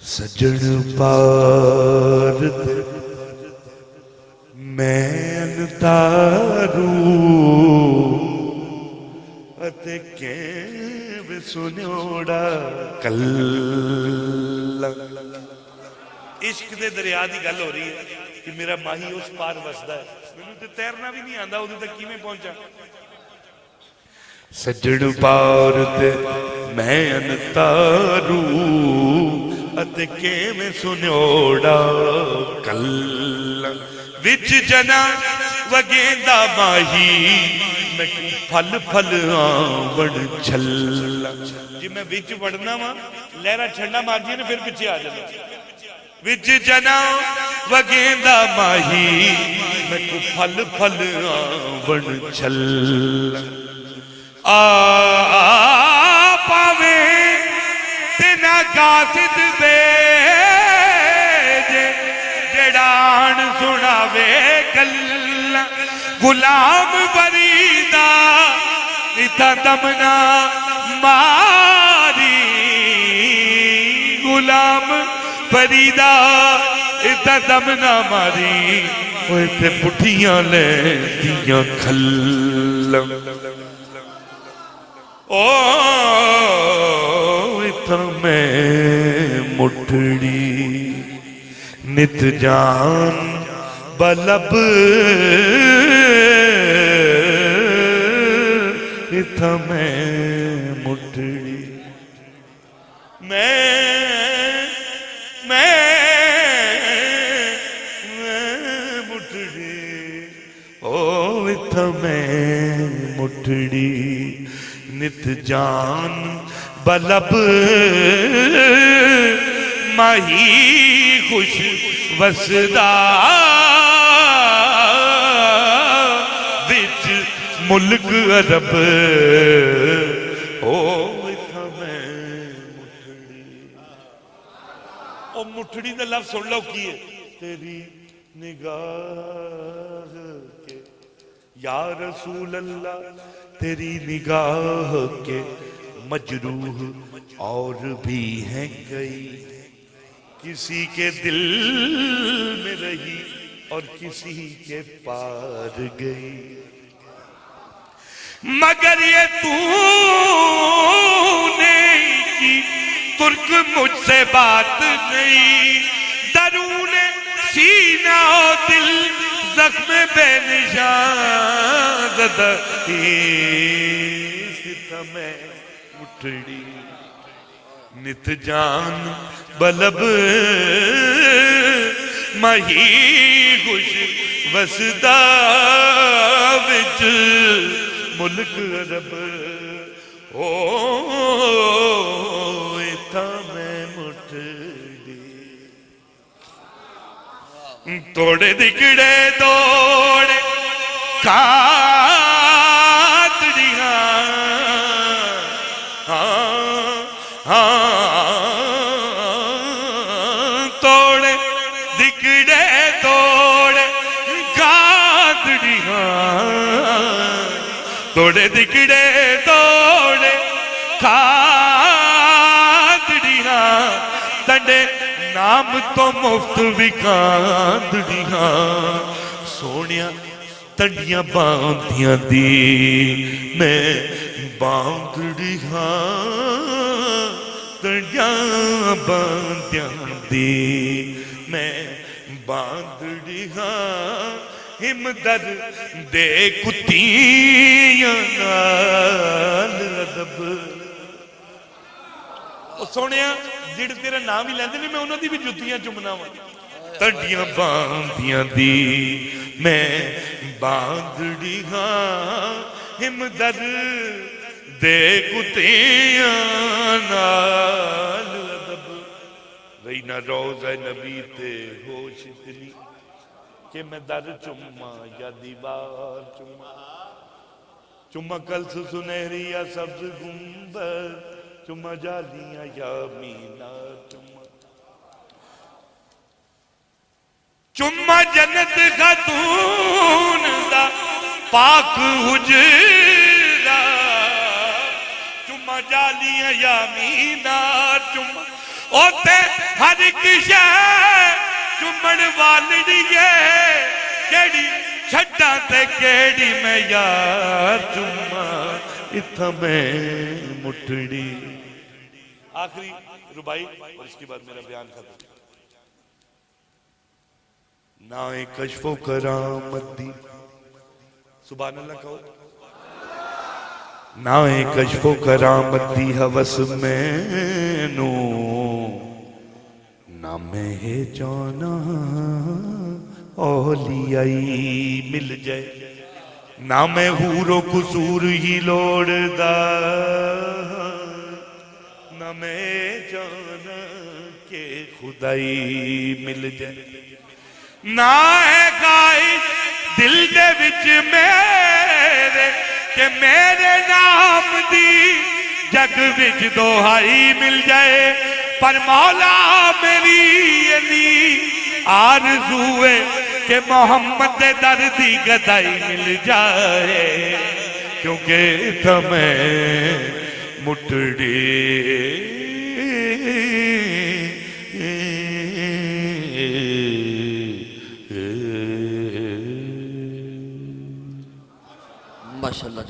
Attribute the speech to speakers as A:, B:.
A: सजन पार मैं तारू अते के सुन्योड़ा कल इश्क दे दरिया की गल हो रही है कि मेरा माही उस पार वसदा है, मैनू तो तैरना भी नहीं आता, उदे तक किवें पहुंचा। सजन पार ते मैं तारू अते केवें सुन्योड़ा कल विच जना वगेंदा माही मैं फल फल आवण छल्ला। जी मैं विच वड़ना वा लहरा ठंडा मार दी ने फिर पिछे आ जाना। विच जना वगेंदा माही मैं फल फल आवण छल्ला। पावे तेना कासिद बेजे जड़ान सुनावे गल्ला। गुलाम फरीदा इता दमना मारी, गुलाम फरीदा इता दमना मारी ते पुठियां ले दियां खल्ला। ओ इतना मैं मुठड़ी नित जान बलब इतना मैं मुठड़ी मैं मुठड़ी ओ इतना मैं मुठड़ी नित जान बलब माही खुश वसदा विच मुल्क अरब। ओ इथा मैं मुठड़ी, ओ मुठड़ी का लफ्ज सुन लो की है। तेरी निगाह के या रसूल अल्लाह तेरी निगाह के मजरूह और भी हैं कई, किसी के दिल में रही और किसी के पार गई, मगर ये तूने की तुर्क मुझसे बात नहीं। दरून सीना दिल जख्म बेनिशान मैं मुठड़ी नित जान बलब मही खुश वसदा विच मुल्क अरब। ओ इथा मैं मुठड़ी तोड़े दिकड़े दौड़े कातड़िया। तोड़े दिकड़े दौड़े कातड़िया, तोड़े दिकड़े दौड़े कातड़िया। तंडे नाम तो मुफ्त विकांदड़िया, सोनिया तंडियां बांधियां दी मैं बांधड़िया। तंडियां बांधियां दी मैं बांधड़िया। हिमदर दे कुत्तियां नाल अदब। सोनिया जिहड़े तेरा नाम ही लैंदे ने मैं उन्हां दी भी जुत्तियां चुमना वा। तंडियां बांधियां दी मैं बांधड़िया। हिमदर दे कुतियां नाल अदब रही ना रोज़ है नबी ते होश इतनी कि मैं दर चुम्मा या दीवार चुम्मा चुम्मा कल्स सुनहरी या सब्ज गुंबद चुम्मा जालियां या मीनार चुम्मा चुम्मा जन्नत खातून दा पाक हुजरा चुम्मा जालियां या मीनार चुम्मा ओते हर एक शै चुम्मण वाली केड़ी छड्डा ते केड़ी मैं यार चुम्मा इत्था मैं मुठड़ी। आखिरी रुबाई और इसके बाद मेरा बयान खत्म। ना कशफो करामत दी सुभान अल्लाह कहो ना कशफो करामत दी हवस मैनू ना मैं जाना औलियाई मिल जाए ना मैं हूरो कसूर ही लोड़दा ना मैं जाना के खुदाई मिल जाए ना है गाइस दिल दे विच मेरे के मेरे नाम दी जग विच दोहाई मिल जाए पर मौला मेरी अली आरज़ू है कि मोहम्मद दे दर दी गदाई मिल जाए क्योंकि तुम्हें मुठड़ी
B: माशाअल्लाह।